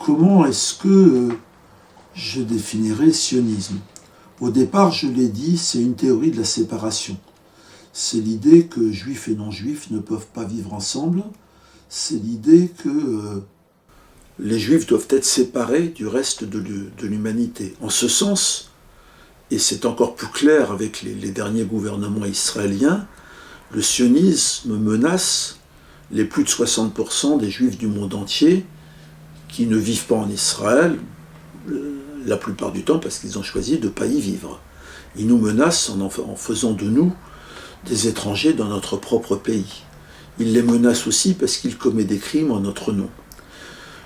Comment est-ce que je définirais le sionisme? Au départ, je l'ai dit, c'est une théorie de la séparation. C'est l'idée que juifs et non-juifs ne peuvent pas vivre ensemble. C'est l'idée que les juifs doivent être séparés du reste de l'humanité. En ce sens, et c'est encore plus clair avec les derniers gouvernements israéliens, le sionisme menace les plus de 60% des juifs du monde entier qui ne vivent pas en Israël, la plupart du temps parce qu'ils ont choisi de ne pas y vivre. Ils nous menacent en faisant de nous des étrangers dans notre propre pays. Ils les menacent aussi parce qu'ils commettent des crimes en notre nom.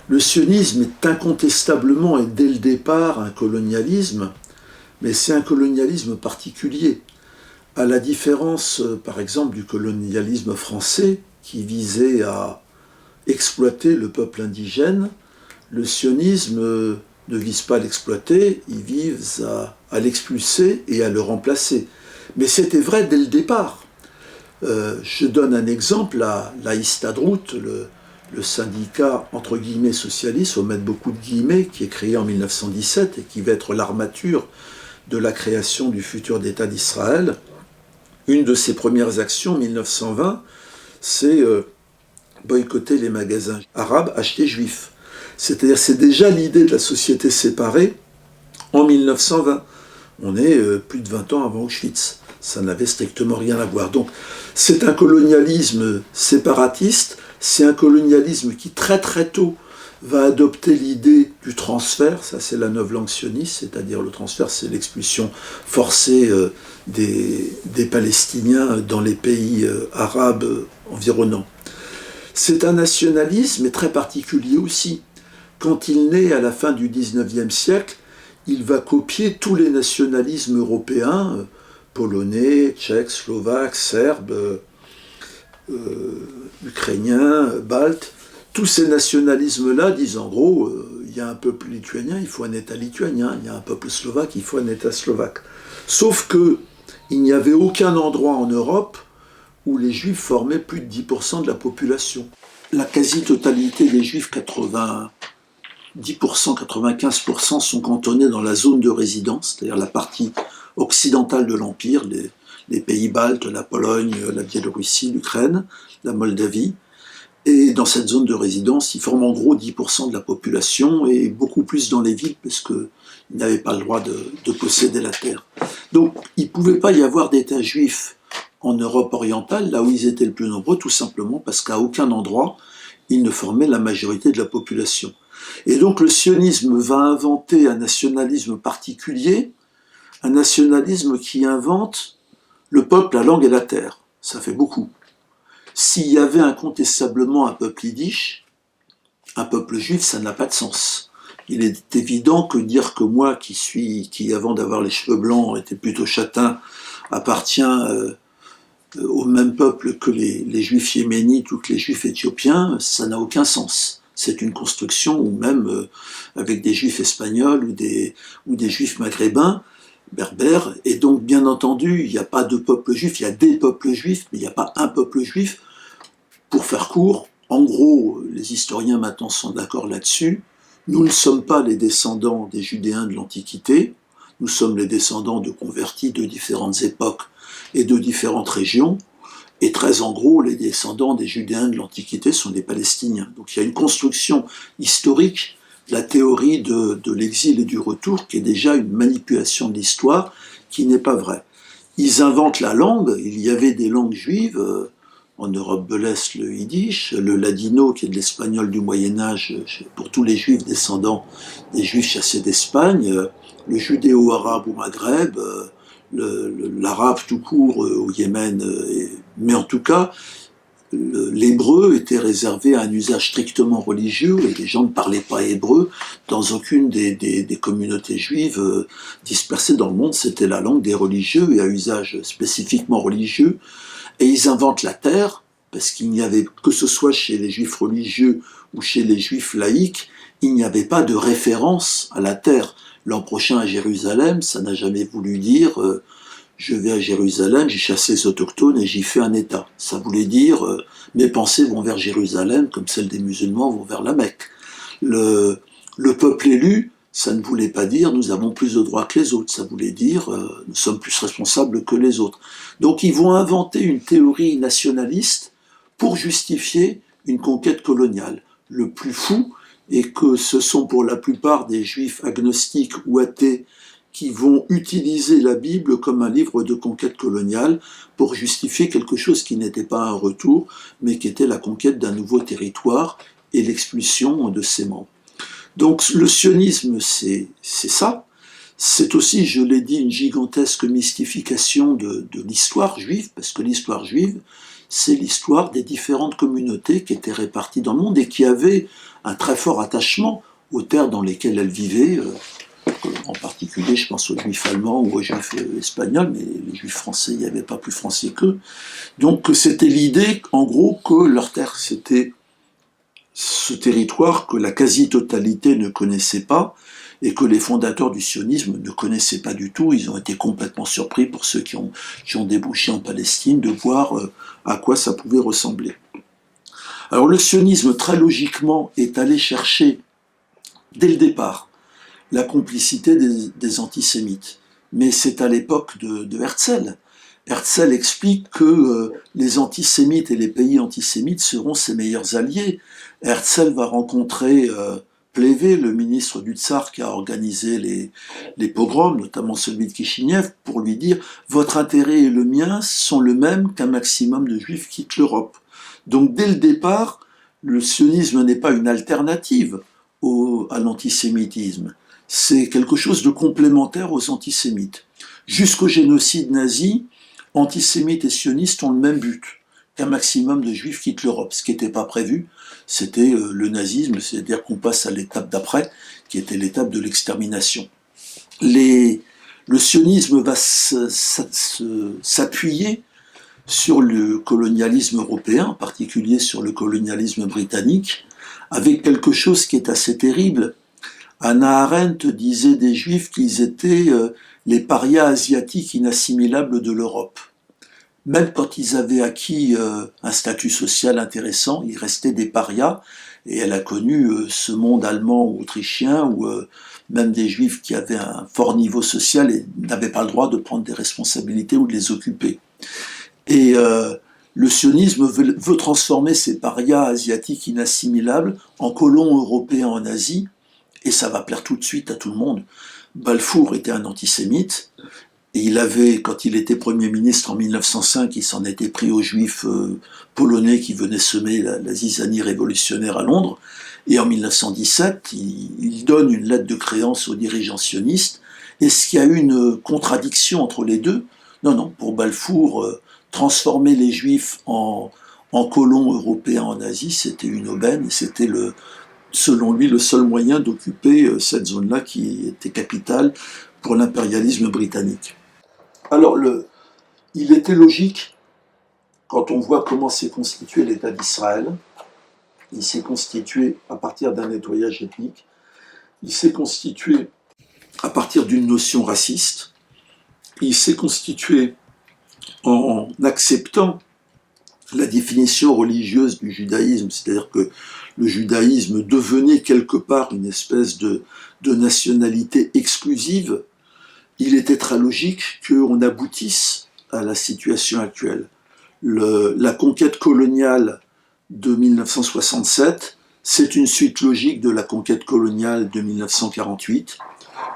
Le sionisme est incontestablement et dès le départ un colonialisme, mais c'est un colonialisme particulier. À la différence, par exemple, du colonialisme français, qui visait à exploiter le peuple indigène, le sionisme ne vise pas à l'exploiter, il vise à l'expulser et à le remplacer. Mais c'était vrai dès le départ. Je donne un exemple, la Histadrout, le syndicat entre guillemets socialiste, faut mettre beaucoup de guillemets, qui est créé en 1917 et qui va être l'armature de la création du futur État d'Israël. Une de ses premières actions, en 1920, c'est boycotter les magasins arabes achetés juifs. C'est-à-dire, c'est déjà l'idée de la société séparée en 1920. On est plus de 20 ans avant Auschwitz. Ça n'avait strictement rien à voir. Donc, c'est un colonialisme séparatiste, c'est un colonialisme qui très très tôt va adopter l'idée du transfert, ça c'est la novlangue sioniste, c'est-à-dire le transfert, c'est l'expulsion forcée des Palestiniens dans les pays arabes environnants. C'est un nationalisme, mais très particulier aussi. Quand il naît à la fin du XIXe siècle, il va copier tous les nationalismes européens, polonais, tchèques, slovaques, serbes, ukrainiens, baltes. Tous ces nationalismes-là disent en gros, il y a un peuple lituanien, il faut un État lituanien, il y a un peuple slovaque, il faut un État slovaque. Sauf qu'il n'y avait aucun endroit en Europe où les juifs formaient plus de 10% de la population. La quasi-totalité des juifs, 90%, 95% sont cantonnés dans la zone de résidence, c'est-à-dire la partie occidentale de l'Empire, les pays baltes, la Pologne, la Biélorussie, l'Ukraine, la Moldavie. Et dans cette zone de résidence, ils forment en gros 10% de la population et beaucoup plus dans les villes parce qu'ils n'avaient pas le droit de posséder la terre. Donc il ne pouvait pas y avoir d'État juif en Europe orientale, là où ils étaient le plus nombreux, tout simplement parce qu'à aucun endroit, ils ne formaient la majorité de la population. Et donc le sionisme va inventer un nationalisme particulier, un nationalisme qui invente le peuple, la langue et la terre. Ça fait beaucoup. S'il y avait incontestablement un peuple yiddish, un peuple juif, ça n'a pas de sens. Il est évident que dire que moi, qui avant d'avoir les cheveux blancs était plutôt châtain, appartient au même peuple que les juifs yéménites ou que les juifs éthiopiens, ça n'a aucun sens. C'est une construction, ou même avec des juifs espagnols ou des juifs maghrébins, berbères, et donc bien entendu, il n'y a pas de peuple juif, il y a des peuples juifs, mais il n'y a pas un peuple juif. Pour faire court, en gros, les historiens maintenant sont d'accord là-dessus, nous ne sommes pas les descendants des Judéens de l'Antiquité, nous sommes les descendants de convertis de différentes époques et de différentes régions, et très en gros, les descendants des Judéens de l'Antiquité sont des Palestiniens. Donc il y a une construction historique, la théorie de l'exil et du retour, qui est déjà une manipulation de l'histoire, qui n'est pas vraie. Ils inventent la langue, il y avait des langues juives, en Europe de l'Est le yiddish, le ladino qui est de l'espagnol du Moyen-Âge pour tous les juifs descendants des juifs chassés d'Espagne, le judéo-arabe au Maghreb, l'arabe tout court au Yémen, mais en tout cas, l'hébreu était réservé à un usage strictement religieux et les gens ne parlaient pas hébreu dans aucune des communautés juives dispersées dans le monde. C'était la langue des religieux et à usage spécifiquement religieux. Et ils inventent la terre, parce qu'il n'y avait, que ce soit chez les juifs religieux ou chez les juifs laïcs, il n'y avait pas de référence à la terre. L'an prochain à Jérusalem, ça n'a jamais voulu dire je vais à Jérusalem, j'ai chassé les autochtones et j'y fais un État. Ça voulait dire mes pensées vont vers Jérusalem, comme celles des musulmans vont vers la Mecque. Le peuple élu, ça ne voulait pas dire nous avons plus de droits que les autres, ça voulait dire nous sommes plus responsables que les autres. Donc ils vont inventer une théorie nationaliste pour justifier une conquête coloniale. Le plus fou est que ce sont pour la plupart des juifs agnostiques ou athées qui vont utiliser la Bible comme un livre de conquête coloniale pour justifier quelque chose qui n'était pas un retour, mais qui était la conquête d'un nouveau territoire et l'expulsion de ses membres. Donc le sionisme, c'est ça. C'est aussi, je l'ai dit, une gigantesque mystification de l'histoire juive, parce que l'histoire juive, c'est l'histoire des différentes communautés qui étaient réparties dans le monde et qui avaient un très fort attachement aux terres dans lesquelles elles vivaient. En particulier, je pense aux juifs allemands ou aux juifs espagnols, mais les juifs français, il n'y avait pas plus français qu'eux. Donc c'était l'idée, en gros, que leur terre, c'était ce territoire que la quasi-totalité ne connaissait pas et que les fondateurs du sionisme ne connaissaient pas du tout. Ils ont été complètement surpris, pour ceux qui ont débouché en Palestine, de voir à quoi ça pouvait ressembler. Alors le sionisme, très logiquement, est allé chercher, dès le départ, la complicité des antisémites. Mais c'est à l'époque de Herzl. Herzl explique que les antisémites et les pays antisémites seront ses meilleurs alliés. Herzl va rencontrer Plehve, le ministre du Tsar qui a organisé les pogroms, notamment celui de Kishinev, pour lui dire « Votre intérêt et le mien sont le même qu'un maximum de juifs quittent l'Europe ». Donc dès le départ, le sionisme n'est pas une alternative à l'antisémitisme, c'est quelque chose de complémentaire aux antisémites. Jusqu'au génocide nazi, antisémites et sionistes ont le même but, qu'un maximum de juifs quittent l'Europe. Ce qui n'était pas prévu, c'était le nazisme, c'est-à-dire qu'on passe à l'étape d'après, qui était l'étape de l'extermination. Le sionisme va s'appuyer sur le colonialisme européen, en particulier sur le colonialisme britannique, avec quelque chose qui est assez terrible. Hannah Arendt disait des Juifs qu'ils étaient les parias asiatiques inassimilables de l'Europe. Même quand ils avaient acquis un statut social intéressant, ils restaient des parias, et elle a connu ce monde allemand ou autrichien où même des Juifs qui avaient un fort niveau social et n'avaient pas le droit de prendre des responsabilités ou de les occuper. Et le sionisme veut transformer ces parias asiatiques inassimilables en colons européens en Asie, et ça va plaire tout de suite à tout le monde. Balfour était un antisémite, et il avait, quand il était Premier ministre en 1905, il s'en était pris aux Juifs polonais qui venaient semer la zizanie révolutionnaire à Londres, et en 1917, il donne une lettre de créance aux dirigeants sionistes. Est-ce qu'il y a eu une contradiction entre les deux? Non, pour Balfour, transformer les Juifs en colons européens en Asie, c'était une aubaine, et c'était selon lui le seul moyen d'occuper cette zone-là qui était capitale pour l'impérialisme britannique. Alors, il était logique, quand on voit comment s'est constitué l'État d'Israël, il s'est constitué à partir d'un nettoyage ethnique, il s'est constitué à partir d'une notion raciste, il s'est constitué en acceptant la définition religieuse du judaïsme, c'est-à-dire que le judaïsme devenait quelque part une espèce de nationalité exclusive. Il était très logique qu'on aboutisse à la situation actuelle. La conquête coloniale de 1967, c'est une suite logique de la conquête coloniale de 1948.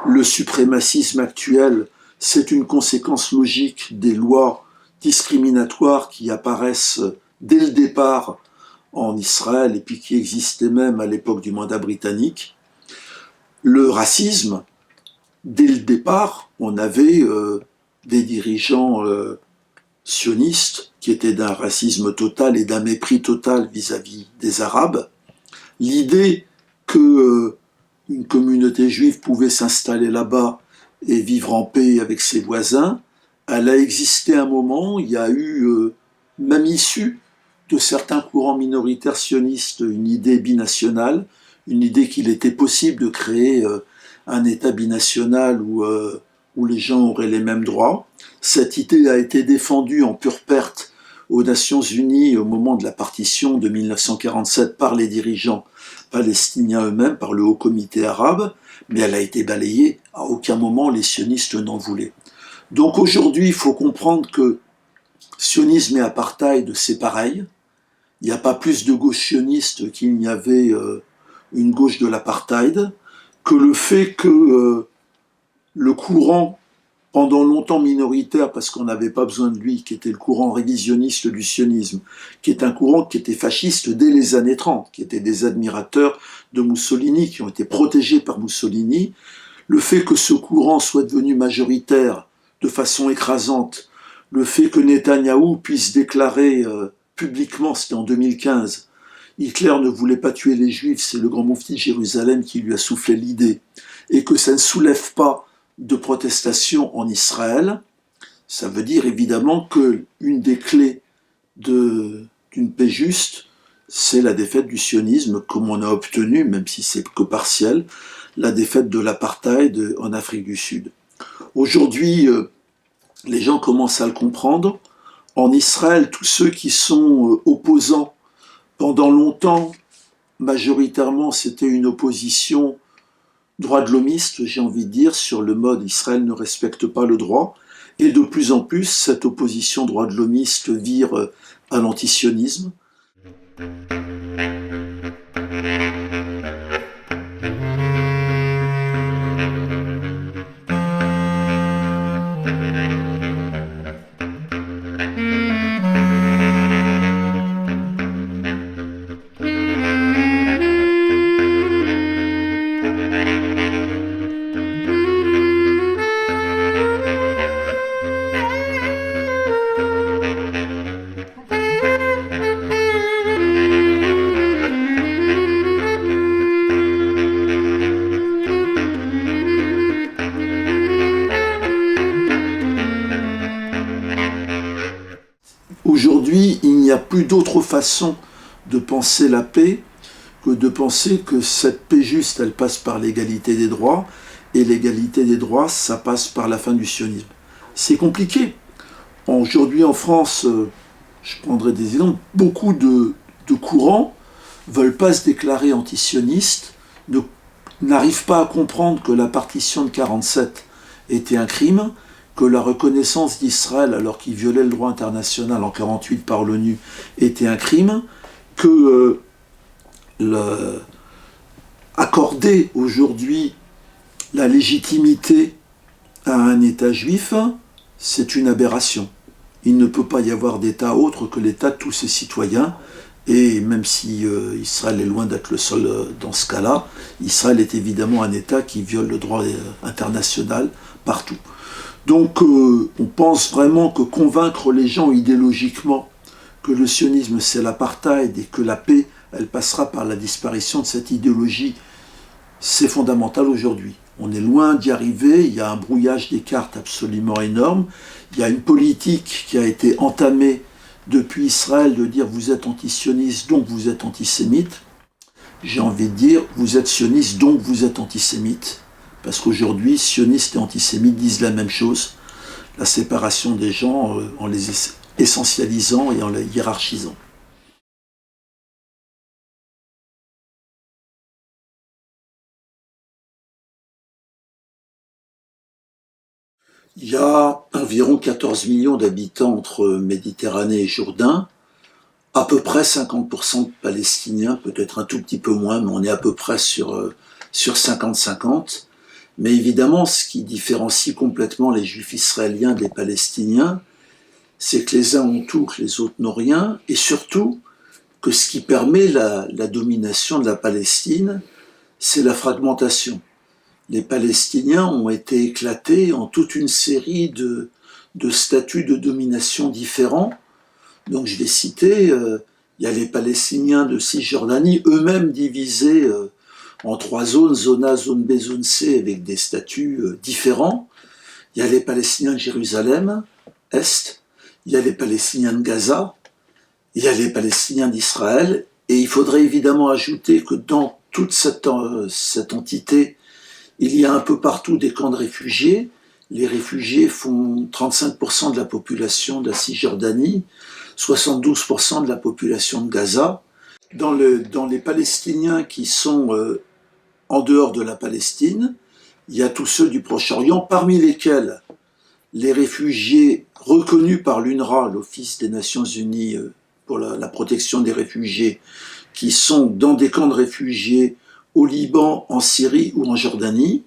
Le suprémacisme actuel, c'est une conséquence logique des lois discriminatoires qui apparaissent dès le départ en Israël et puis qui existaient même à l'époque du mandat britannique. Le racisme, dès le départ, on avait des dirigeants sionistes qui étaient d'un racisme total et d'un mépris total vis-à-vis des Arabes. L'idée que une communauté juive pouvait s'installer là-bas et vivre en paix avec ses voisins, elle a existé un moment, il y a eu, même issue de certains courants minoritaires sionistes, une idée binationale, une idée qu'il était possible de créer un État binational où les gens auraient les mêmes droits. Cette idée a été défendue en pure perte aux Nations Unies au moment de la partition de 1947 par les dirigeants palestiniens eux-mêmes, par le Haut Comité arabe, mais elle a été balayée. À aucun moment les sionistes n'en voulaient. Donc aujourd'hui, il faut comprendre que sionisme et apartheid, c'est pareil. Il n'y a pas plus de gauche sioniste qu'il n'y avait une gauche de l'apartheid, que le fait que le courant, pendant longtemps minoritaire, parce qu'on n'avait pas besoin de lui, qui était le courant révisionniste du sionisme, qui est un courant qui était fasciste dès les années 30, qui étaient des admirateurs de Mussolini, qui ont été protégés par Mussolini, le fait que ce courant soit devenu majoritaire de façon écrasante, le fait que Netanyahou puisse déclarer publiquement, c'était en 2015, Hitler ne voulait pas tuer les Juifs, c'est le grand moufti de Jérusalem qui lui a soufflé l'idée, et que ça ne soulève pas de protestation en Israël, ça veut dire évidemment qu'une des clés d'une paix juste, c'est la défaite du sionisme, comme on a obtenu, même si c'est que partiel, la défaite de l'apartheid en Afrique du Sud. Aujourd'hui, les gens commencent à le comprendre. En Israël, tous ceux qui sont opposants, pendant longtemps, majoritairement, c'était une opposition droit de l'homiste, j'ai envie de dire, sur le mode Israël ne respecte pas le droit. Et de plus en plus, cette opposition droit de l'homiste vire à l'antisionisme. Aujourd'hui, il n'y a plus d'autre façon de penser la paix que de penser que cette paix juste, elle passe par l'égalité des droits, et l'égalité des droits, ça passe par la fin du sionisme. C'est compliqué. Aujourd'hui en France, je prendrai des exemples, beaucoup de courants ne veulent pas se déclarer antisionistes, n'arrivent pas à comprendre que la partition de 1947 était un crime, que la reconnaissance d'Israël, alors qu'il violait le droit international en 1948 par l'ONU, était un crime, que accorder aujourd'hui la légitimité à un État juif, c'est une aberration. Il ne peut pas y avoir d'État autre que l'État de tous ses citoyens, et même si Israël est loin d'être le seul dans ce cas-là, Israël est évidemment un État qui viole le droit international partout. Donc on pense vraiment que convaincre les gens idéologiquement que le sionisme c'est l'apartheid et que la paix elle passera par la disparition de cette idéologie, c'est fondamental aujourd'hui. On est loin d'y arriver, il y a un brouillage des cartes absolument énorme, il y a une politique qui a été entamée depuis Israël de dire vous êtes antisioniste donc vous êtes antisémite. J'ai envie de dire vous êtes sioniste donc vous êtes antisémite. Parce qu'aujourd'hui, sionistes et antisémites disent la même chose, la séparation des gens en les essentialisant et en les hiérarchisant. Il y a environ 14 millions d'habitants entre Méditerranée et Jourdain, à peu près 50% de Palestiniens, peut-être un tout petit peu moins, mais on est à peu près sur 50-50. Mais évidemment, ce qui différencie complètement les Juifs israéliens des Palestiniens, c'est que les uns ont tout, que les autres n'ont rien, et surtout que ce qui permet la domination de la Palestine, c'est la fragmentation. Les Palestiniens ont été éclatés en toute une série de statuts de domination différents. Donc je vais citer, il y a les Palestiniens de Cisjordanie, eux-mêmes divisés en 3 zones, zone A, zone B, zone C, avec des statuts différents. Il y a les Palestiniens de Jérusalem, Est, il y a les Palestiniens de Gaza, il y a les Palestiniens d'Israël, et il faudrait évidemment ajouter que dans toute cette entité, il y a un peu partout des camps de réfugiés. Les réfugiés font 35% de la population de la Cisjordanie, 72% de la population de Gaza. Dans les Palestiniens qui sont en dehors de la Palestine, il y a tous ceux du Proche-Orient, parmi lesquels les réfugiés reconnus par l'UNRWA, l'Office des Nations Unies pour la protection des réfugiés, qui sont dans des camps de réfugiés au Liban, en Syrie ou en Jordanie.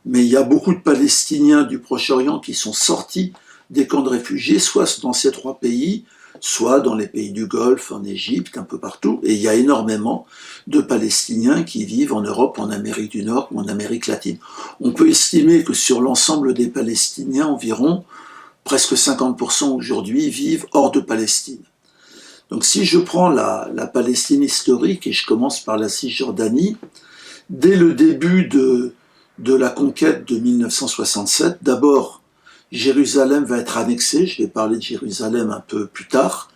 Mais il y a beaucoup de Palestiniens du Proche-Orient qui sont sortis des camps de réfugiés, soit dans ces trois pays, soit dans les pays du Golfe, en Égypte, un peu partout. Et il y a énormément de Palestiniens qui vivent en Europe, en Amérique du Nord ou en Amérique latine. On peut estimer que sur l'ensemble des Palestiniens, environ presque 50% aujourd'hui vivent hors de Palestine. Donc si je prends la Palestine historique et je commence par la Cisjordanie, dès le début de la conquête de 1967, d'abord Jérusalem va être annexée, je vais parler de Jérusalem un peu plus tard,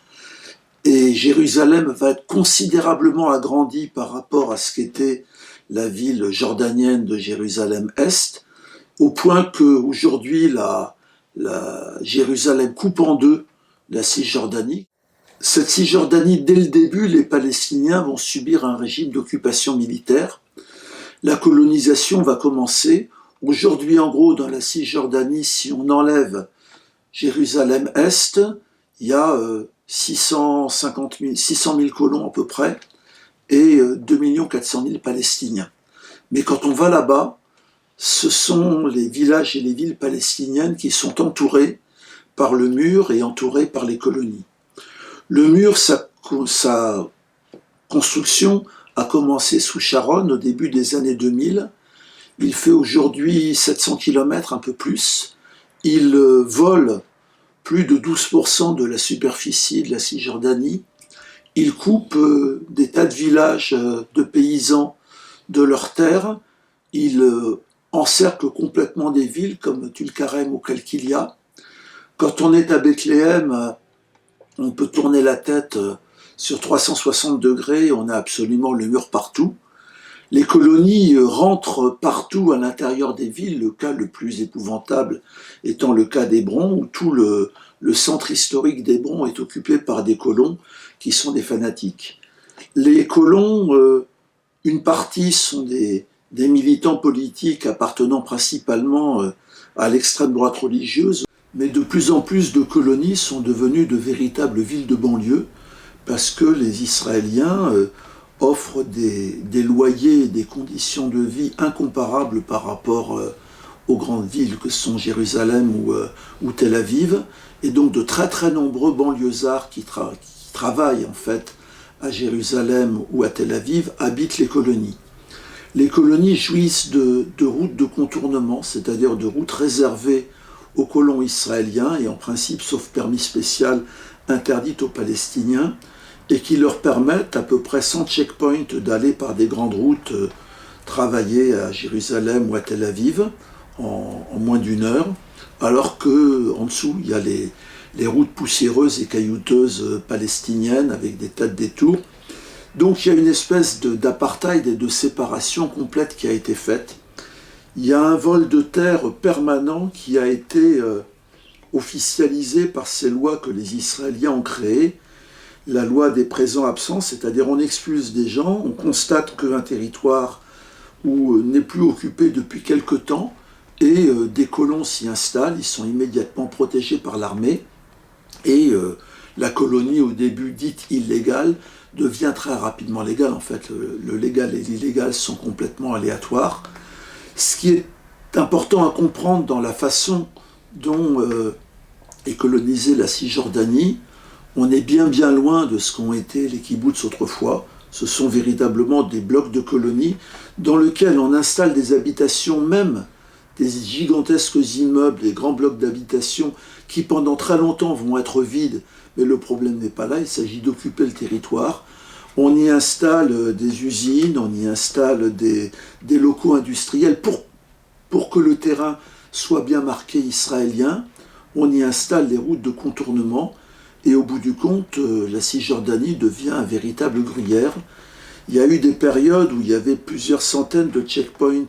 et Jérusalem va être considérablement agrandie par rapport à ce qu'était la ville jordanienne de Jérusalem-Est, au point qu'aujourd'hui la Jérusalem coupe en deux la Cisjordanie. Cette Cisjordanie, dès le début, les Palestiniens vont subir un régime d'occupation militaire. La colonisation va commencer. Aujourd'hui, en gros, dans la Cisjordanie, si on enlève Jérusalem-Est, il y a 600 000 colons à peu près et 2 400 000 Palestiniens. Mais quand on va là-bas, ce sont les villages et les villes palestiniennes qui sont entourés par le mur et entourés par les colonies. Le mur, sa construction a commencé sous Sharon au début des années 2000. Il fait aujourd'hui 700 km, un peu plus. Il vole plus de 12% de la superficie de la Cisjordanie. Il coupe des tas de villages de paysans de leurs terres. Il encercle complètement des villes comme Tulkarem ou Qalqilia. Quand on est à Bethléem, on peut tourner la tête sur 360 degrés, on a absolument le mur partout. Les colonies rentrent partout à l'intérieur des villes, le cas le plus épouvantable étant le cas d'Hébron, où tout le centre historique d'Hébron est occupé par des colons qui sont des fanatiques. Les colons, une partie sont des militants politiques appartenant principalement à l'extrême droite religieuse, mais de plus en plus de colonies sont devenues de véritables villes de banlieue parce que les Israéliens offrent des loyers et des conditions de vie incomparables par rapport aux grandes villes que sont Jérusalem ou Tel Aviv, et donc de très très nombreux banlieusards qui travaillent en fait à Jérusalem ou à Tel Aviv habitent les colonies. Les colonies jouissent de routes de contournement, c'est-à-dire de routes réservées aux colons israéliens et en principe, sauf permis spécial, interdites aux Palestiniens, et qui leur permettent à peu près sans checkpoint d'aller par des grandes routes travailler à Jérusalem ou à Tel Aviv en moins d'une heure, alors qu'en dessous, il y a les routes poussiéreuses et caillouteuses palestiniennes avec des tas de détours. Donc il y a une espèce d'apartheid et de séparation complète qui a été faite. Il y a un vol de terre permanent qui a été officialisé par ces lois que les Israéliens ont créées, la loi des présents-absents, c'est-à-dire on expulse des gens, on constate qu'un territoire n'est plus occupé depuis quelque temps, et des colons s'y installent, ils sont immédiatement protégés par l'armée, et la colonie au début dite illégale devient très rapidement légale. En fait, le légal et l'illégal sont complètement aléatoires. Ce qui est important à comprendre dans la façon dont est colonisée la Cisjordanie, on est bien loin de ce qu'ont été les kibboutz autrefois. Ce sont véritablement des blocs de colonies dans lesquels on installe des habitations, même des gigantesques immeubles, des grands blocs d'habitation qui pendant très longtemps vont être vides, mais le problème n'est pas là, il s'agit d'occuper le territoire. On y installe des usines, on y installe des locaux industriels pour que le terrain soit bien marqué israélien. On y installe des routes de contournement et au bout du compte, la Cisjordanie devient un véritable gruyère. Il y a eu des périodes où il y avait plusieurs centaines de checkpoints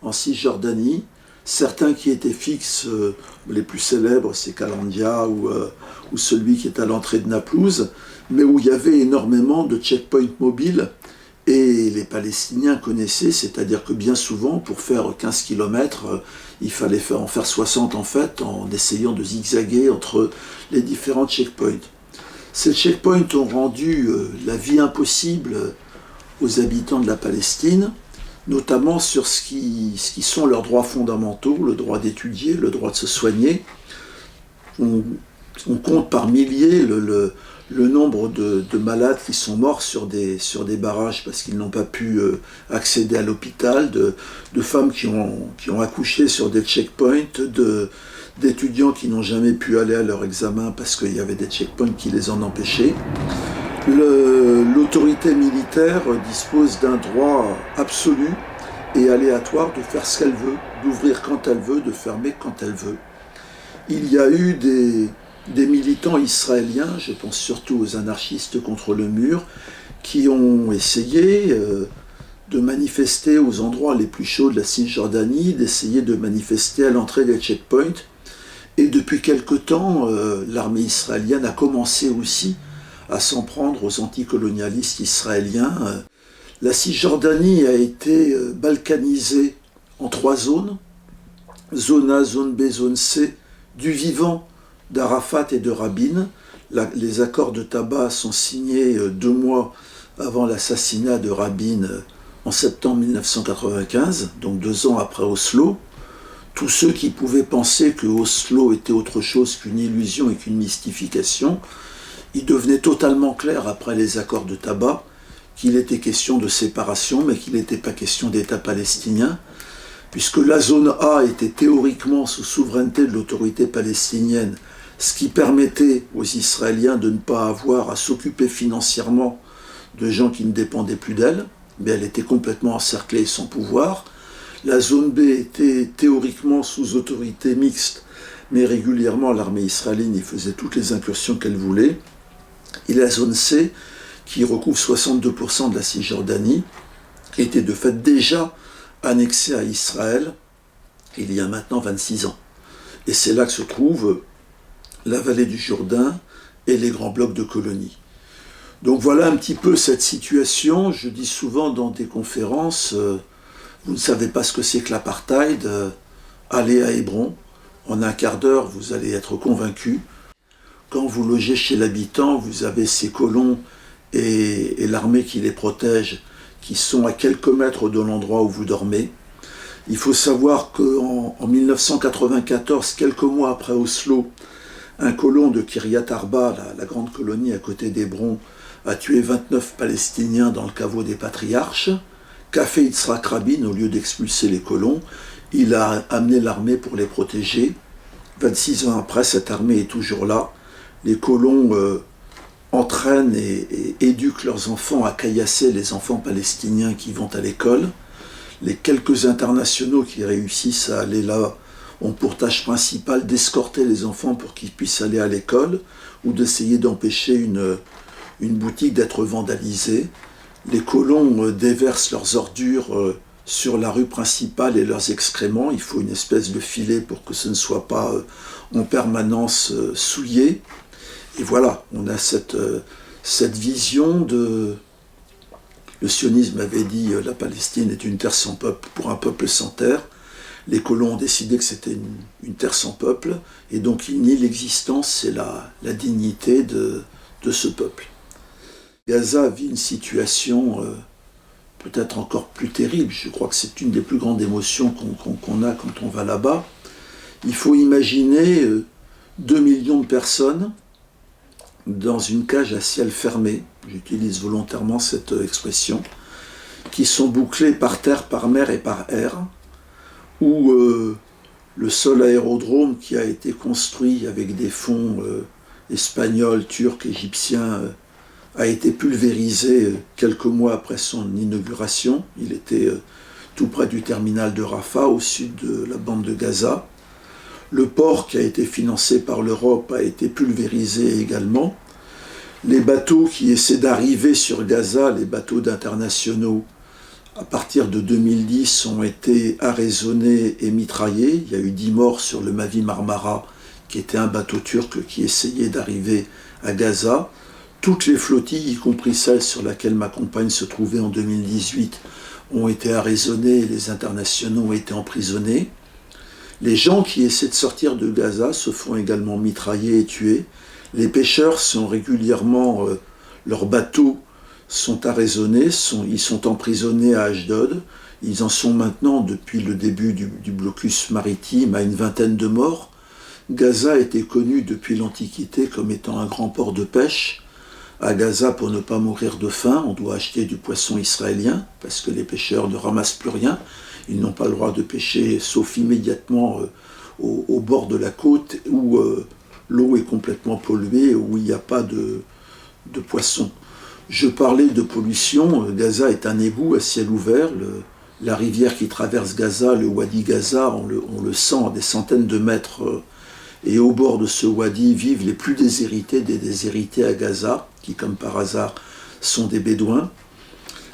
en Cisjordanie. certains qui étaient fixes, les plus célèbres, c'est Calandia ou celui qui est à l'entrée de Naplouse, mais où il y avait énormément de checkpoints mobiles, et les Palestiniens connaissaient, c'est-à-dire que bien souvent, pour faire 15 km, il fallait en faire 60 en fait, en essayant de zigzaguer entre les différents checkpoints. Ces checkpoints ont rendu la vie impossible aux habitants de la Palestine, notamment sur ce qui sont leurs droits fondamentaux, le droit d'étudier, le droit de se soigner. On compte par milliers le nombre de malades qui sont morts sur des barrages parce qu'ils n'ont pas pu accéder à l'hôpital, de femmes qui ont accouché sur des checkpoints, d'étudiants qui n'ont jamais pu aller à leur examen parce qu'il y avait des checkpoints qui les en empêchaient. L'autorité militaire dispose d'un droit absolu et aléatoire de faire ce qu'elle veut, d'ouvrir quand elle veut, de fermer quand elle veut. Il y a eu des militants israéliens, je pense surtout aux anarchistes contre le mur, qui ont essayé de manifester aux endroits les plus chauds de la Cisjordanie, d'essayer de manifester à l'entrée des checkpoints. Et depuis quelque temps, l'armée israélienne a commencé aussi à s'en prendre aux anticolonialistes israéliens. La Cisjordanie a été balkanisée en 3 zones, zone A, zone B, zone C, du vivant d'Arafat et de Rabin. Les accords de Tabat sont signés 2 mois avant l'assassinat de Rabin en septembre 1995, donc 2 ans après Oslo. Tous ceux qui pouvaient penser que Oslo était autre chose qu'une illusion et qu'une mystification, il devenait totalement clair après les accords de Tabat qu'il était question de séparation, mais qu'il n'était pas question d'État palestinien, puisque la zone A était théoriquement sous souveraineté de l'autorité palestinienne, ce qui permettait aux Israéliens de ne pas avoir à s'occuper financièrement de gens qui ne dépendaient plus d'elle, mais elle était complètement encerclée et sans pouvoir. La zone B était théoriquement sous autorité mixte, mais régulièrement l'armée israélienne y faisait toutes les incursions qu'elle voulait. Et la zone C, qui recouvre 62% de la Cisjordanie, était de fait déjà annexée à Israël il y a maintenant 26 ans. Et c'est là que se trouve la vallée du Jourdain et les grands blocs de colonies. Donc voilà un petit peu cette situation. Je dis souvent dans des conférences, vous ne savez pas ce que c'est que l'apartheid, allez à Hébron, en un quart d'heure vous allez être convaincu. Quand vous logez chez l'habitant, vous avez ces colons et l'armée qui les protège, qui sont à quelques mètres de l'endroit où vous dormez. Il faut savoir qu'en 1994, quelques mois après Oslo, un colon de Kiryat Arba, la grande colonie à côté d'Hébron, a tué 29 Palestiniens dans le caveau des Patriarches. Qu'a fait Yitzhak Rabin au lieu d'expulser les colons? Il a amené l'armée pour les protéger. 26 ans après, cette armée est toujours là. Les colons entraînent et éduquent leurs enfants à caillasser les enfants palestiniens qui vont à l'école. Les quelques internationaux qui réussissent à aller là ont pour tâche principale d'escorter les enfants pour qu'ils puissent aller à l'école ou d'essayer d'empêcher une boutique d'être vandalisée. Les colons déversent leurs ordures sur la rue principale et leurs excréments. Il faut une espèce de filet pour que ce ne soit pas en permanence souillé. Et voilà, on a cette vision de... Le sionisme avait dit la Palestine est une terre sans peuple pour un peuple sans terre. Les colons ont décidé que c'était une terre sans peuple, et donc ils nient l'existence et la dignité de ce peuple. Gaza vit une situation peut-être encore plus terrible. Je crois que c'est une des plus grandes émotions qu'on a quand on va là-bas. Il faut imaginer 2 millions de personnes dans une cage à ciel fermé, j'utilise volontairement cette expression, qui sont bouclées par terre, par mer et par air, où le seul aérodrome qui a été construit avec des fonds espagnols, turcs, égyptiens, a été pulvérisé quelques mois après son inauguration. Il était tout près du terminal de Rafah, au sud de la bande de Gaza. Le port qui a été financé par l'Europe a été pulvérisé également. Les bateaux qui essaient d'arriver sur Gaza, les bateaux d'internationaux, à partir de 2010, ont été arraisonnés et mitraillés. Il y a eu 10 morts sur le Mavi Marmara, qui était un bateau turc qui essayait d'arriver à Gaza. Toutes les flottilles, y compris celle sur laquelle ma compagne se trouvait en 2018, ont été arraisonnées et les internationaux ont été emprisonnés. Les gens qui essaient de sortir de Gaza se font également mitrailler et tuer. Les pêcheurs sont régulièrement, leurs bateaux sont arraisonnés, ils sont emprisonnés à Ashdod. Ils en sont maintenant, depuis le début du blocus maritime, à une vingtaine de morts. Gaza était connu depuis l'Antiquité comme étant un grand port de pêche. À Gaza, pour ne pas mourir de faim, on doit acheter du poisson israélien, parce que les pêcheurs ne ramassent plus rien. Ils n'ont pas le droit de pêcher, sauf immédiatement au bord de la côte, où l'eau est complètement polluée, où il n'y a pas de poissons. Je parlais de pollution. Gaza est un égout à ciel ouvert. La rivière qui traverse Gaza, le Wadi Gaza, on le sent à des centaines de mètres. Et au bord de ce wadi vivent les plus déshérités des déshérités à Gaza, qui comme par hasard sont des Bédouins.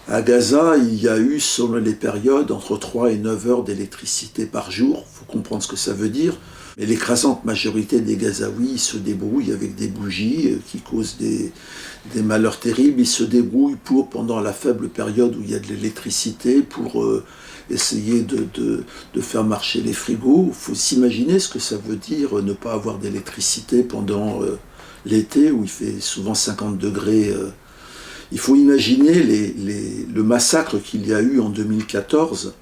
À Gaza, il y a eu, selon les périodes, entre 3 et 9 heures d'électricité par jour. Il faut comprendre ce que ça veut dire. Mais l'écrasante majorité des Gazaouis se débrouillent avec des bougies qui causent des malheurs terribles. Ils se débrouillent pendant la faible période où il y a de l'électricité, pour essayer de faire marcher les frigos. Il faut s'imaginer ce que ça veut dire ne pas avoir d'électricité pendant l'été, où il fait souvent 50 degrés. Il faut imaginer le massacre qu'il y a eu en 2014.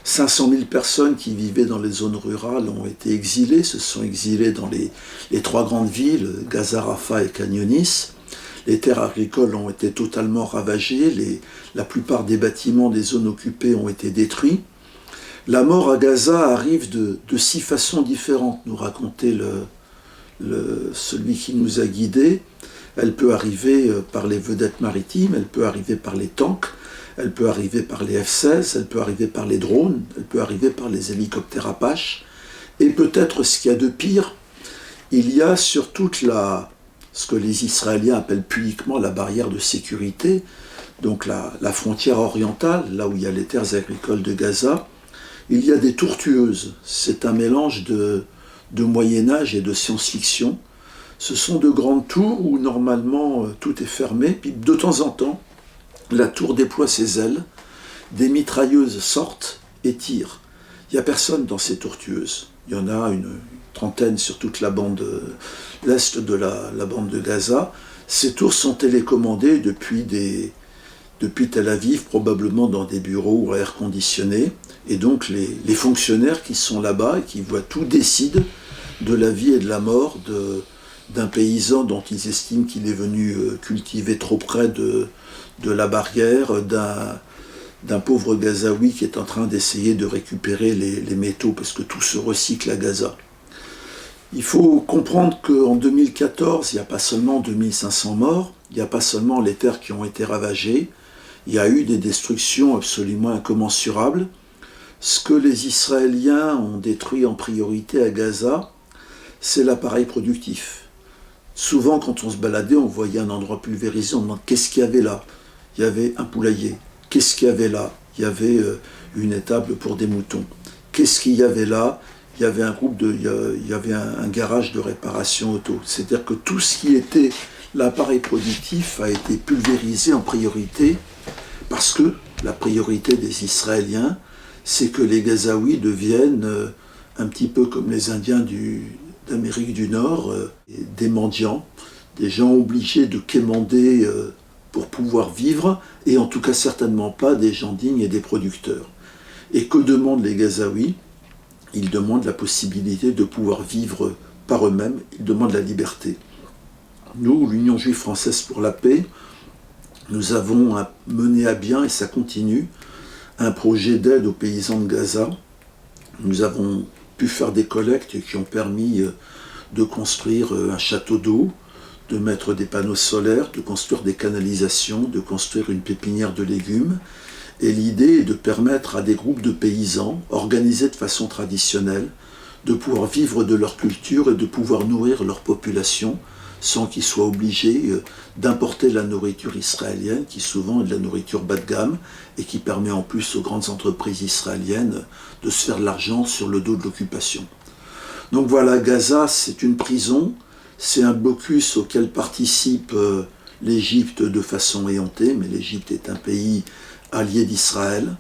500 000 personnes qui vivaient dans les zones rurales ont été exilées, se sont exilées dans les 3 grandes villes, Gaza, Rafah et Khan Younis. Les terres agricoles ont été totalement ravagées, la plupart des bâtiments des zones occupées ont été détruits. La mort à Gaza arrive de 6 façons différentes, nous racontait celui qui nous a guidés. Elle peut arriver par les vedettes maritimes, elle peut arriver par les tanks, elle peut arriver par les F-16, elle peut arriver par les drones, elle peut arriver par les hélicoptères Apache. Et peut-être ce qu'il y a de pire, il y a sur ce que les Israéliens appellent pudiquement la barrière de sécurité, donc la frontière orientale, là où il y a les terres agricoles de Gaza, il y a des tourtueuses. C'est un mélange de Moyen-Âge et de science-fiction. Ce sont de grandes tours où normalement tout est fermé, puis de temps en temps, la tour déploie ses ailes, des mitrailleuses sortent et tirent. Il n'y a personne dans ces tourtueuses. Il y en a une trentaine sur toute la bande, l'est de la bande de Gaza. Ces tours sont télécommandées depuis Tel Aviv, probablement dans des bureaux à air conditionné. Et donc les fonctionnaires qui sont là-bas et qui voient tout décident de la vie et de la mort d'un paysan dont ils estiment qu'il est venu cultiver trop près de la barrière, d'un pauvre Gazaoui qui est en train d'essayer de récupérer les métaux, parce que tout se recycle à Gaza. Il faut comprendre qu'en 2014, il n'y a pas seulement 2500 morts, il n'y a pas seulement les terres qui ont été ravagées, il y a eu des destructions absolument incommensurables. Ce que les Israéliens ont détruit en priorité à Gaza, c'est l'appareil productif. Souvent, quand on se baladait, on voyait un endroit pulvérisé, on demande qu'est-ce qu'il y avait là. Il y avait un poulailler. Qu'est-ce qu'il y avait là? Il y avait une étable pour des moutons. Qu'est-ce qu'il y avait là? Il y avait il y avait un garage de réparation auto. C'est-à-dire que tout ce qui était l'appareil productif a été pulvérisé en priorité, parce que la priorité des Israéliens, c'est que les Gazaouis deviennent un petit peu comme les Indiens d'Amérique du Nord, des mendiants, des gens obligés de quémander pour pouvoir vivre, et en tout cas certainement pas des gens dignes et des producteurs. Et que demandent les Gazaouis? Ils demandent la possibilité de pouvoir vivre par eux-mêmes, ils demandent la liberté. Nous, l'Union juive française pour la paix, nous avons mené à bien, et ça continue, un projet d'aide aux paysans de Gaza. Nous avons pu faire des collectes qui ont permis de construire un château d'eau, de mettre des panneaux solaires, de construire des canalisations, de construire une pépinière de légumes. Et l'idée est de permettre à des groupes de paysans, organisés de façon traditionnelle, de pouvoir vivre de leur culture et de pouvoir nourrir leur population sans qu'ils soient obligés d'importer la nourriture israélienne, qui souvent est de la nourriture bas de gamme, et qui permet en plus aux grandes entreprises israéliennes de se faire de l'argent sur le dos de l'occupation. Donc voilà, Gaza, c'est une prison, c'est un blocus auquel participe l'Égypte de façon éhontée, mais l'Égypte est un pays allié d'Israël.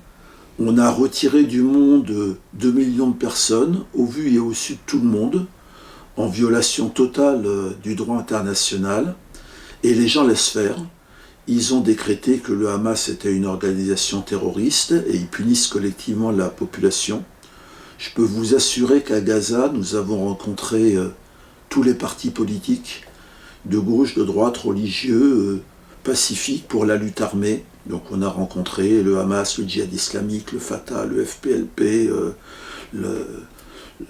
On a retiré du monde 2 millions de personnes, au vu et au su de tout le monde, en violation totale du droit international, et les gens laissent faire. Ils ont décrété que le Hamas était une organisation terroriste et ils punissent collectivement la population. Je peux vous assurer qu'à Gaza, nous avons rencontré tous les partis politiques, de gauche, de droite, religieux, pacifiques pour la lutte armée. Donc on a rencontré le Hamas, le Djihad islamique, le Fatah, le FPLP,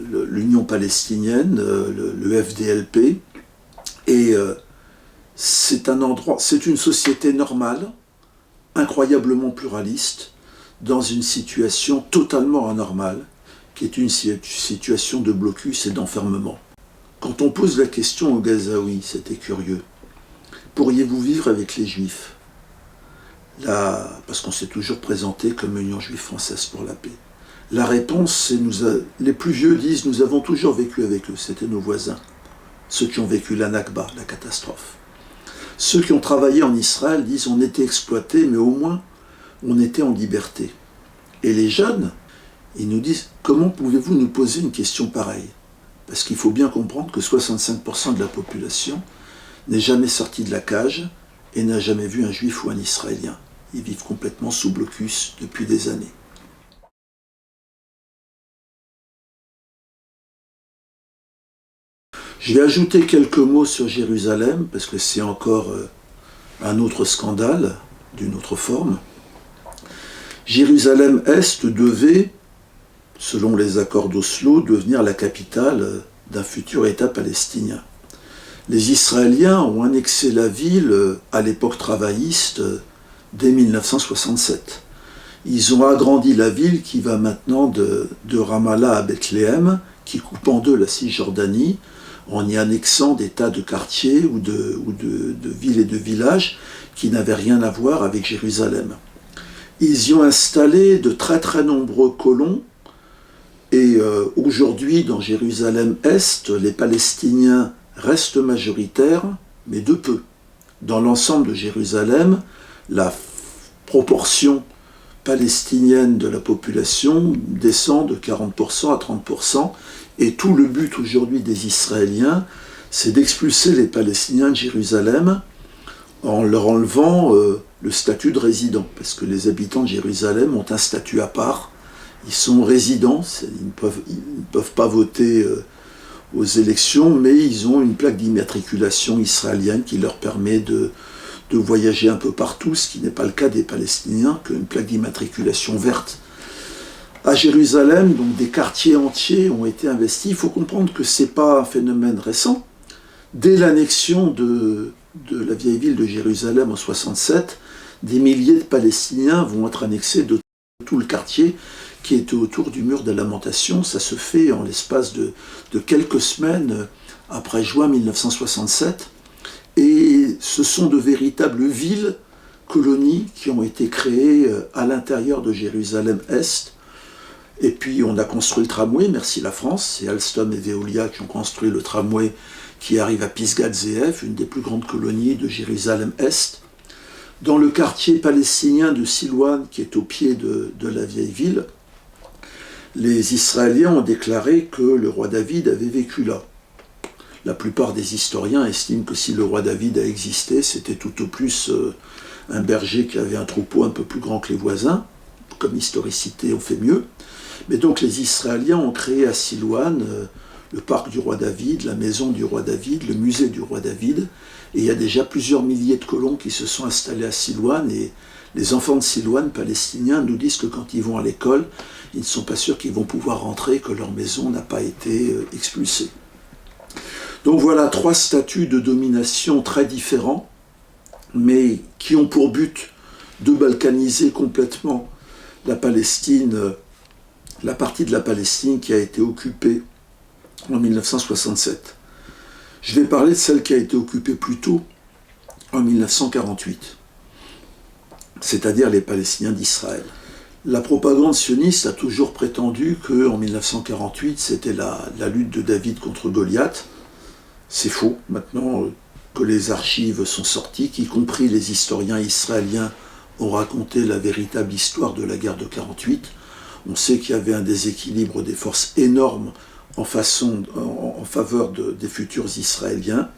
l'Union palestinienne, le FDLP. Et c'est un endroit, c'est une société normale, incroyablement pluraliste, dans une situation totalement anormale, qui est une situation de blocus et d'enfermement. Quand on pose la question aux Gazaouis, c'était curieux, pourriez-vous vivre avec les Juifs? Là, parce qu'on s'est toujours présenté comme Union juive française pour la paix. La réponse, c'est les plus vieux disent nous avons toujours vécu avec eux, c'était nos voisins, ceux qui ont vécu la Nakba, la catastrophe. Ceux qui ont travaillé en Israël disent on était exploités, mais au moins on était en liberté. Et les jeunes, ils nous disent comment pouvez-vous nous poser une question pareille? Parce qu'il faut bien comprendre que 65% de la population n'est jamais sortie de la cage et n'a jamais vu un juif ou un israélien. Ils vivent complètement sous blocus depuis des années. Je vais ajouter quelques mots sur Jérusalem, parce que c'est encore un autre scandale, d'une autre forme. Jérusalem-Est devait, selon les accords d'Oslo, devenir la capitale d'un futur État palestinien. Les Israéliens ont annexé la ville à l'époque travailliste dès 1967. Ils ont agrandi la ville qui va maintenant de Ramallah à Bethléem, qui coupe en deux la Cisjordanie, en y annexant des tas de quartiers ou de villes et de villages qui n'avaient rien à voir avec Jérusalem. Ils y ont installé de très très nombreux colons et aujourd'hui dans Jérusalem-Est, les Palestiniens restent majoritaires, mais de peu. Dans l'ensemble de Jérusalem, la proportion palestinienne de la population descend de 40% à 30%, et tout le but aujourd'hui des Israéliens, c'est d'expulser les Palestiniens de Jérusalem en leur enlevant le statut de résident, parce que les habitants de Jérusalem ont un statut à part, ils sont résidents, ils ne peuvent pas voter aux élections, mais ils ont une plaque d'immatriculation israélienne qui leur permet de voyager un peu partout, ce qui n'est pas le cas des Palestiniens, qu'une plaque d'immatriculation verte. À Jérusalem, donc des quartiers entiers ont été investis. Il faut comprendre que ce n'est pas un phénomène récent. Dès l'annexion de la vieille ville de Jérusalem en 1967, des milliers de Palestiniens vont être annexés de tout le quartier qui était autour du mur de la lamentation. Ça se fait en l'espace de quelques semaines après juin 1967. Et ce sont de véritables villes, colonies, qui ont été créées à l'intérieur de Jérusalem-Est. Et puis on a construit le tramway, merci la France, c'est Alstom et Veolia qui ont construit le tramway qui arrive à Pisgat Ze'ev, une des plus grandes colonies de Jérusalem-Est. Dans le quartier palestinien de Silouan, qui est au pied de la vieille ville, les Israéliens ont déclaré que le roi David avait vécu là. La plupart des historiens estiment que si le roi David a existé, c'était tout au plus un berger qui avait un troupeau un peu plus grand que les voisins. Comme historicité, on fait mieux. Mais donc les Israéliens ont créé à Silouan le parc du roi David, la maison du roi David, le musée du roi David. Et il y a déjà plusieurs milliers de colons qui se sont installés à Silouan. Et les enfants de Silouan, palestiniens, nous disent que quand ils vont à l'école, ils ne sont pas sûrs qu'ils vont pouvoir rentrer, que leur maison n'a pas été expulsée. Donc voilà 3 statuts de domination très différents, mais qui ont pour but de balkaniser complètement la Palestine, la partie de la Palestine qui a été occupée en 1967. Je vais parler de celle qui a été occupée plus tôt, en 1948, c'est-à-dire les Palestiniens d'Israël. La propagande sioniste a toujours prétendu qu'en 1948, c'était la lutte de David contre Goliath. C'est faux. Maintenant que les archives sont sorties, qu'y compris les historiens israéliens ont raconté la véritable histoire de la guerre de 48, on sait qu'il y avait un déséquilibre des forces énorme en faveur des futurs Israéliens,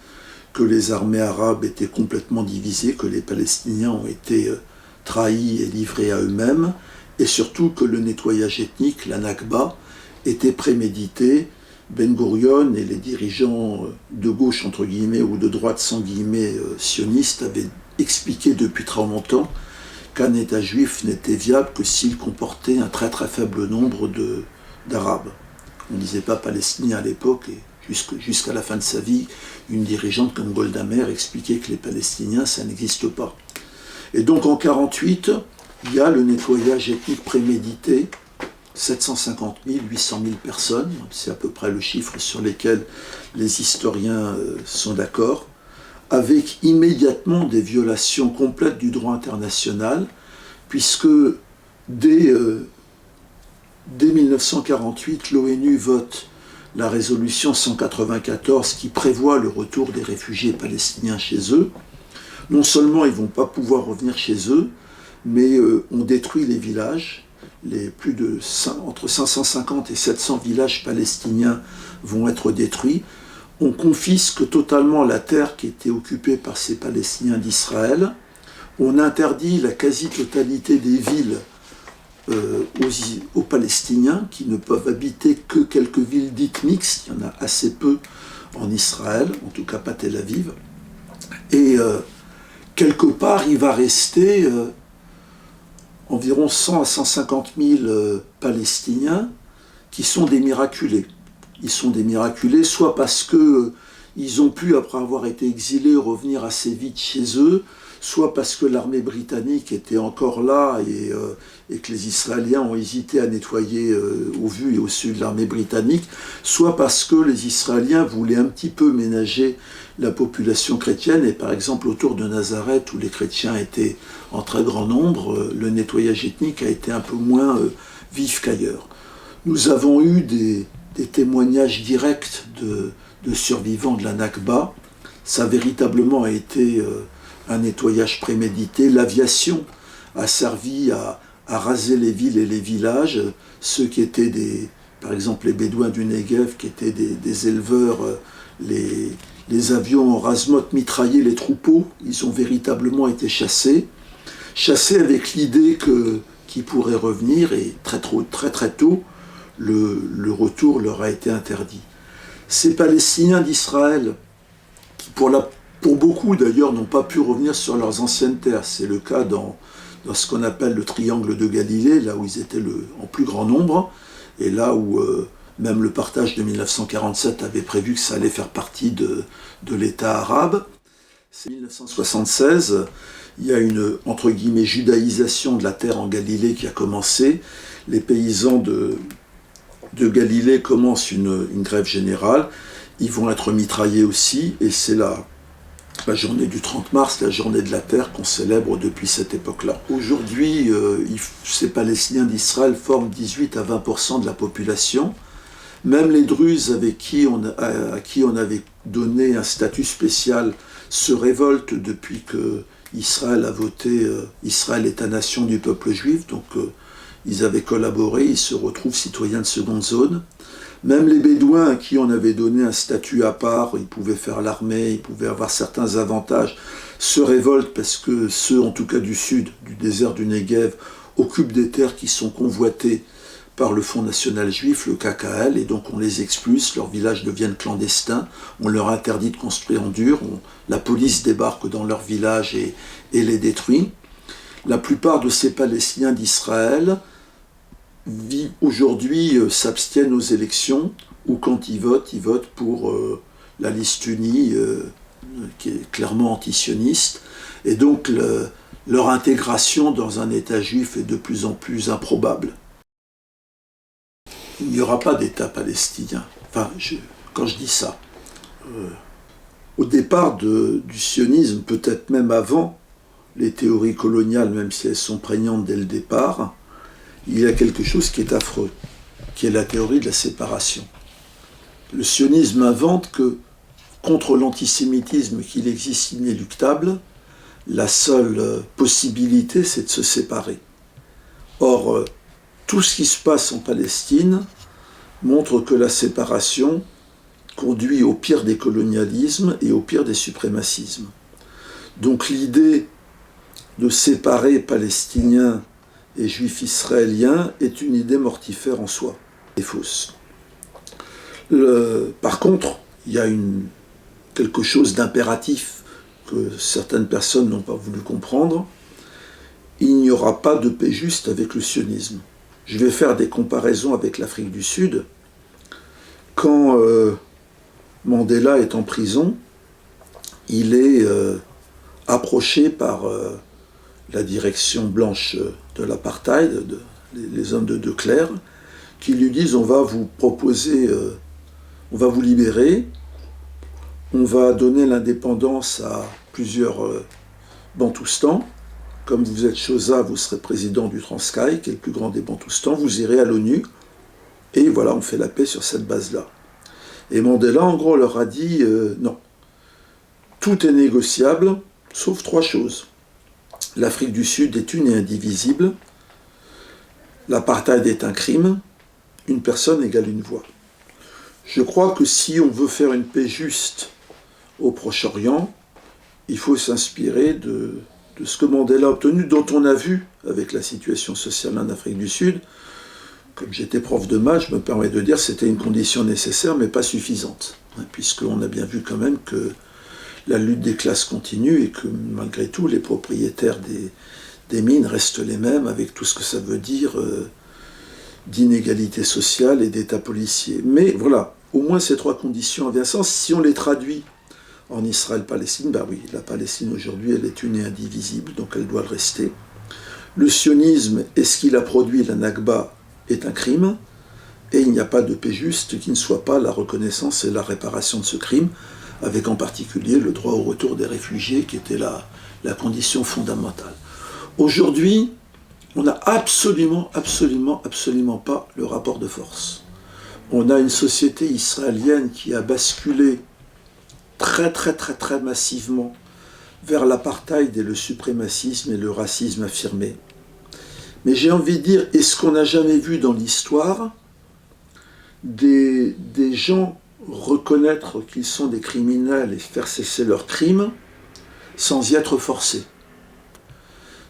que les armées arabes étaient complètement divisées, que les Palestiniens ont été trahis et livrés à eux-mêmes, et surtout que le nettoyage ethnique, la Nakba, était prémédité. Ben Gurion et les dirigeants de gauche, entre guillemets, ou de droite, sans guillemets, sionistes, avaient expliqué depuis très longtemps qu'un État juif n'était viable que s'il comportait un très très faible nombre d'Arabes. On ne disait pas palestinien à l'époque, et jusqu'à la fin de sa vie, une dirigeante comme Golda Meir expliquait que les Palestiniens, ça n'existe pas. Et donc en 1948, il y a le nettoyage ethnique prémédité, 750 000, 800 000 personnes, c'est à peu près le chiffre sur lequel les historiens sont d'accord, avec immédiatement des violations complètes du droit international, puisque dès 1948, l'ONU vote la résolution 194 qui prévoit le retour des réfugiés palestiniens chez eux. Non seulement ils ne vont pas pouvoir revenir chez eux, mais on détruit les villages. Entre 550 et 700 villages palestiniens vont être détruits. On confisque totalement la terre qui était occupée par ces Palestiniens d'Israël. On interdit la quasi-totalité des villes aux Palestiniens, qui ne peuvent habiter que quelques villes dites mixtes. Il y en a assez peu en Israël, en tout cas pas Tel Aviv. Et quelque part, il va rester environ 100 à 150 000 Palestiniens qui sont des miraculés. Ils sont des miraculés soit parce qu'ils ont pu, après avoir été exilés, revenir assez vite chez eux, soit parce que l'armée britannique était encore là et que les Israéliens ont hésité à nettoyer au vu et au su de l'armée britannique, soit parce que les Israéliens voulaient un petit peu ménager la population chrétienne, et par exemple autour de Nazareth, où les chrétiens étaient en très grand nombre, le nettoyage ethnique a été un peu moins vif qu'ailleurs. Nous avons eu des témoignages directs de survivants de la Nakba. Ça a véritablement été un nettoyage prémédité. L'aviation a servi à raser les villes et les villages. Ceux qui étaient par exemple les Bédouins du Negev, qui étaient des éleveurs, les avions en rasmote mitraillaient les troupeaux. Ils ont véritablement été chassés avec l'idée qu'ils pourraient revenir, et très tôt, le retour leur a été interdit. Ces Palestiniens d'Israël, qui pour beaucoup d'ailleurs n'ont pas pu revenir sur leurs anciennes terres, c'est le cas dans ce qu'on appelle le triangle de Galilée, là où ils étaient en plus grand nombre, et là où même le partage de 1947 avait prévu que ça allait faire partie de l'État arabe. C'est 1976, il y a une, entre guillemets, judaïsation de la terre en Galilée qui a commencé. Les paysans de Galilée commencent une grève générale. Ils vont être mitraillés aussi, et c'est la journée du 30 mars, la journée de la terre qu'on célèbre depuis cette époque-là. Aujourd'hui, ces Palestiniens d'Israël forment 18 à 20% de la population. Même les Druzes à qui on avait donné un statut spécial se révoltent depuis que Israël a voté Israël État-nation du peuple juif, donc ils avaient collaboré, ils se retrouvent citoyens de seconde zone. Même les Bédouins à qui on avait donné un statut à part, ils pouvaient faire l'armée, ils pouvaient avoir certains avantages, se révoltent parce que ceux, en tout cas du sud, du désert du Negev, occupent des terres qui sont convoitées par le Front National Juif, le KKL, et donc on les expulse, leurs villages deviennent clandestins, on leur interdit de construire en dur, la police débarque dans leur village et les détruit. La plupart de ces Palestiniens d'Israël aujourd'hui s'abstiennent aux élections, ou quand ils votent pour la liste unie, qui est clairement antisioniste, et donc leur intégration dans un État juif est de plus en plus improbable. Il n'y aura pas d'État palestinien. Enfin, quand je dis ça, Au départ du sionisme, peut-être même avant les théories coloniales, même si elles sont prégnantes dès le départ, il y a quelque chose qui est affreux, qui est la théorie de la séparation. Le sionisme invente que, contre l'antisémitisme qu'il existe inéluctable, la seule possibilité, c'est de se séparer. Or, tout ce qui se passe en Palestine montre que la séparation conduit au pire des colonialismes et au pire des suprémacismes. Donc l'idée de séparer Palestiniens et Juifs israéliens est une idée mortifère en soi et fausse. Par contre, il y a quelque chose d'impératif que certaines personnes n'ont pas voulu comprendre. Il n'y aura pas de paix juste avec le sionisme. Je vais faire des comparaisons avec l'Afrique du Sud. Quand Mandela est en prison, il est approché par la direction blanche de l'apartheid, les hommes de De Clercq, qui lui disent on va vous proposer, on va vous libérer, on va donner l'indépendance à plusieurs Bantoustans. Comme vous êtes Xhosa, vous serez président du Transkei, qui est le plus grand des Bantoustans, vous irez à l'ONU, et voilà, on fait la paix sur cette base-là. Et Mandela, en gros, leur a dit non. Tout est négociable, sauf 3 choses. L'Afrique du Sud est une et indivisible, l'apartheid est un crime, une personne égale une voix. Je crois que si on veut faire une paix juste au Proche-Orient, il faut s'inspirer de ce que Mandela a obtenu, dont on a vu avec la situation sociale en Afrique du Sud. Comme j'étais prof de maths, je me permets de dire que c'était une condition nécessaire, mais pas suffisante, puisqu'on a bien vu quand même que la lutte des classes continue et que malgré tout, les propriétaires des mines restent les mêmes, avec tout ce que ça veut dire d'inégalité sociale et d'état policier. Mais voilà, au moins ces 3 conditions avaient un sens. Si on les traduit en Israël-Palestine, ben oui, la Palestine aujourd'hui, elle est une et indivisible, donc elle doit le rester. Le sionisme et ce qu'il a produit, la Nakba, est un crime, et il n'y a pas de paix juste qui ne soit pas la reconnaissance et la réparation de ce crime, avec en particulier le droit au retour des réfugiés, qui était la condition fondamentale. Aujourd'hui, on n'a absolument pas le rapport de force. On a une société israélienne qui a basculé très massivement vers l'apartheid et le suprémacisme et le racisme affirmé. Mais j'ai envie de dire, est-ce qu'on n'a jamais vu dans l'histoire des gens reconnaître qu'ils sont des criminels et faire cesser leurs crimes sans y être forcés?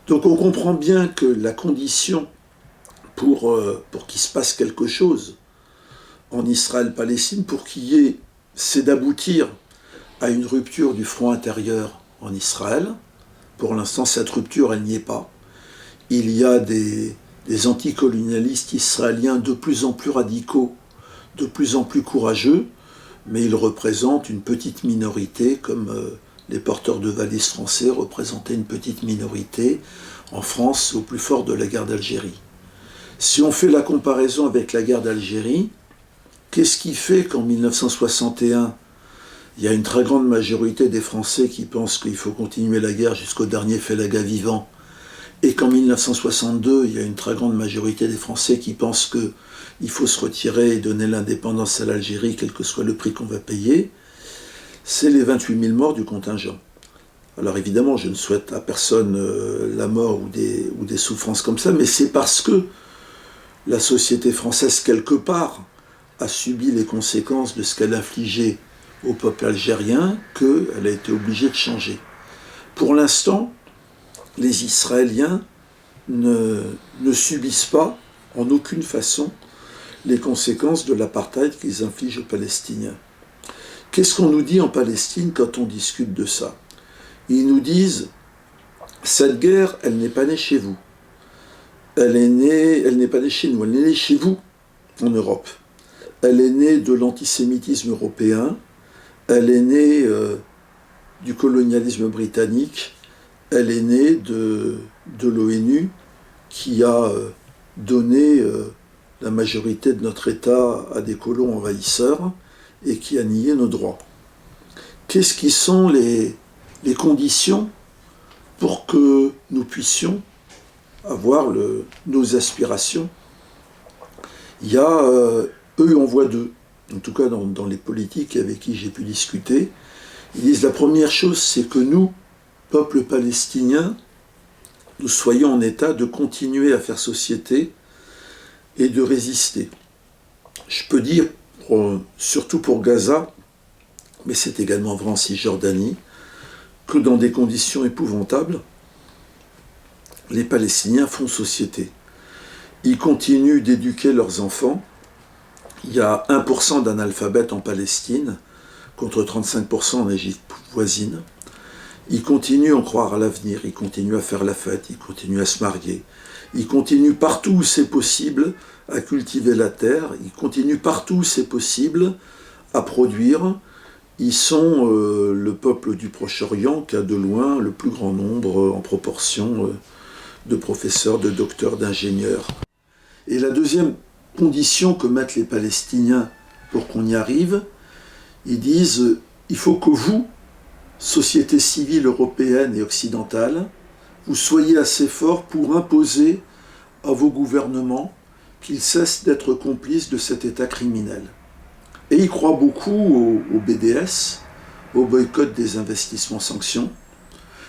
Donc on comprend bien que la condition pour qu'il se passe quelque chose en Israël-Palestine, pour qu'il y ait, c'est d'aboutir à une rupture du front intérieur en Israël. Pour l'instant, cette rupture, elle n'y est pas. Il y a des anticolonialistes israéliens de plus en plus radicaux, de plus en plus courageux, mais ils représentent une petite minorité, comme les porteurs de valises français représentaient une petite minorité en France au plus fort de la guerre d'Algérie. Si on fait la comparaison avec la guerre d'Algérie, qu'est-ce qui fait qu'en 1961, il y a une très grande majorité des Français qui pensent qu'il faut continuer la guerre jusqu'au dernier Félaga vivant, et qu'en 1962, il y a une très grande majorité des Français qui pensent qu'il faut se retirer et donner l'indépendance à l'Algérie, quel que soit le prix qu'on va payer? C'est les 28 000 morts du contingent. Alors évidemment, je ne souhaite à personne la mort ou des souffrances comme ça, mais c'est parce que la société française, quelque part, a subi les conséquences de ce qu'elle infligeait au peuple algérien qu'elle a été obligée de changer. Pour l'instant, les Israéliens ne subissent pas, en aucune façon, les conséquences de l'apartheid qu'ils infligent aux Palestiniens. Qu'est-ce qu'on nous dit en Palestine quand on discute de ça? Ils nous disent, cette guerre, elle n'est pas née chez vous. Elle n'est pas née chez nous, elle est née chez vous, en Europe. Elle est née de l'antisémitisme européen, elle est née du colonialisme britannique, elle est née de l'ONU qui a donné la majorité de notre État à des colons envahisseurs et qui a nié nos droits. qu'est-ce qui sont les conditions pour que nous puissions avoir nos aspirations. Il y a, eux en voient deux, en tout cas dans les politiques avec qui j'ai pu discuter. Ils disent la première chose, c'est que nous, peuple palestinien, nous soyons en état de continuer à faire société et de résister. Je peux dire, surtout pour Gaza, mais c'est également vrai en Cisjordanie, que dans des conditions épouvantables, les Palestiniens font société. Ils continuent d'éduquer leurs enfants. Il y a 1% d'analphabètes en Palestine, contre 35% en Égypte voisine. Ils continuent à croire à l'avenir, ils continuent à faire la fête, ils continuent à se marier. Ils continuent partout où c'est possible à cultiver la terre, ils continuent partout où c'est possible à produire. Ils sont le peuple du Proche-Orient qui a de loin le plus grand nombre en proportion de professeurs, de docteurs, d'ingénieurs. Et la deuxième condition que mettent les Palestiniens pour qu'on y arrive, ils disent il faut que vous, société civile européenne et occidentale, vous soyez assez forts pour imposer à vos gouvernements qu'ils cessent d'être complices de cet État criminel. Et ils croient beaucoup au BDS, au boycott des investissements sanctions.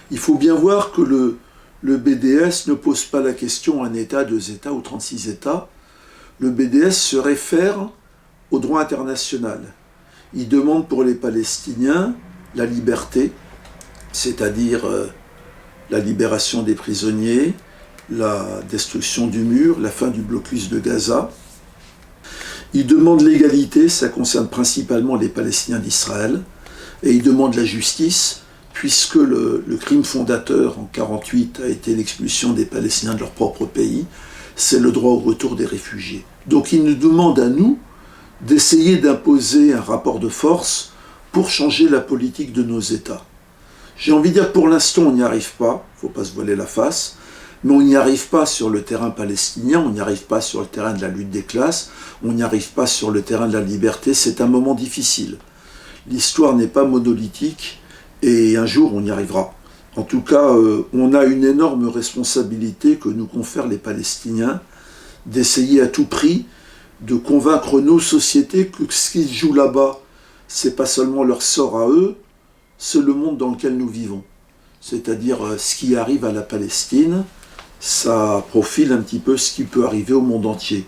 Il faut bien voir que le BDS ne pose pas la question un État, 2 États ou 36 États. Le BDS se réfère au droit international. Il demande pour les Palestiniens la liberté, c'est-à-dire la libération des prisonniers, la destruction du mur, la fin du blocus de Gaza. Il demande l'égalité, ça concerne principalement les Palestiniens d'Israël, et il demande la justice, puisque le crime fondateur en 1948 a été l'expulsion des Palestiniens de leur propre pays, c'est le droit au retour des réfugiés. Donc il nous demande à nous d'essayer d'imposer un rapport de force pour changer la politique de nos États. J'ai envie de dire, pour l'instant, on n'y arrive pas, il ne faut pas se voiler la face, mais on n'y arrive pas sur le terrain palestinien, on n'y arrive pas sur le terrain de la lutte des classes, on n'y arrive pas sur le terrain de la liberté, c'est un moment difficile. L'histoire n'est pas monolithique, et un jour on y arrivera. En tout cas, on a une énorme responsabilité que nous confèrent les Palestiniens, d'essayer à tout prix de convaincre nos sociétés que ce qu'ils jouent là-bas, c'est pas seulement leur sort à eux, c'est le monde dans lequel nous vivons. C'est-à-dire ce qui arrive à la Palestine, ça profile un petit peu ce qui peut arriver au monde entier.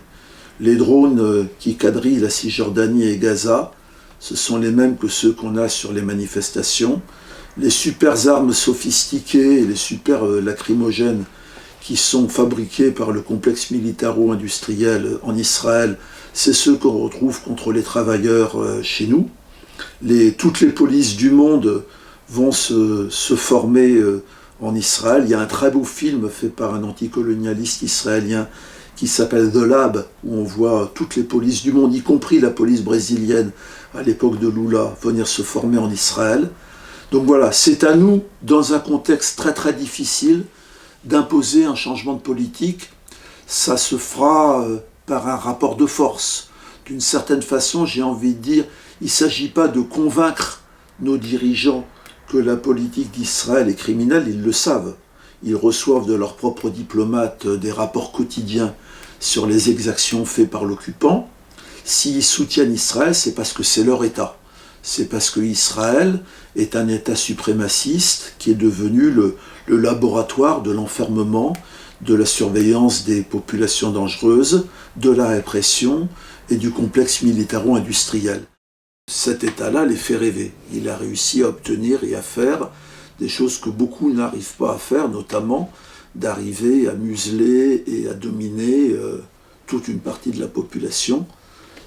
Les drones qui quadrillent la Cisjordanie et Gaza, ce sont les mêmes que ceux qu'on a sur les manifestations. Les super armes sophistiquées et les super lacrymogènes qui sont fabriqués par le complexe militaro-industriel en Israël, c'est ceux qu'on retrouve contre les travailleurs chez nous. Toutes les polices du monde vont se former en Israël. Il y a un très beau film fait par un anticolonialiste israélien qui s'appelle The Lab, où on voit toutes les polices du monde, y compris la police brésilienne à l'époque de Lula, venir se former en Israël. Donc voilà, c'est à nous, dans un contexte très très difficile, d'imposer un changement de politique. Ça se fera par un rapport de force. D'une certaine façon, j'ai envie de dire, il ne s'agit pas de convaincre nos dirigeants que la politique d'Israël est criminelle, ils le savent. Ils reçoivent de leurs propres diplomates des rapports quotidiens sur les exactions faites par l'occupant. S'ils soutiennent Israël, c'est parce que c'est leur État. C'est parce que Israël est un État suprémaciste qui est devenu le laboratoire de l'enfermement, de la surveillance des populations dangereuses, de la répression et du complexe militaro-industriel. Cet État-là les fait rêver. Il a réussi à obtenir et à faire des choses que beaucoup n'arrivent pas à faire, notamment d'arriver à museler et à dominer toute une partie de la population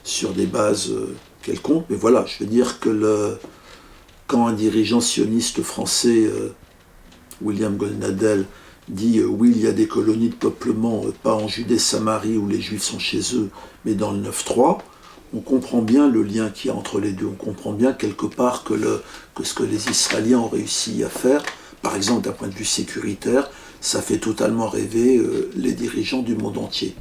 sur des bases quelconques. Mais voilà, je veux dire que quand un dirigeant sioniste français, William Goldnadel, dit oui, il y a des colonies de peuplement, pas en Judée-Samarie où les Juifs sont chez eux, mais dans le 9-3, on comprend bien le lien qu'il y a entre les deux. On comprend bien quelque part que ce que les Israéliens ont réussi à faire, par exemple d'un point de vue sécuritaire, ça fait totalement rêver les dirigeants du monde entier.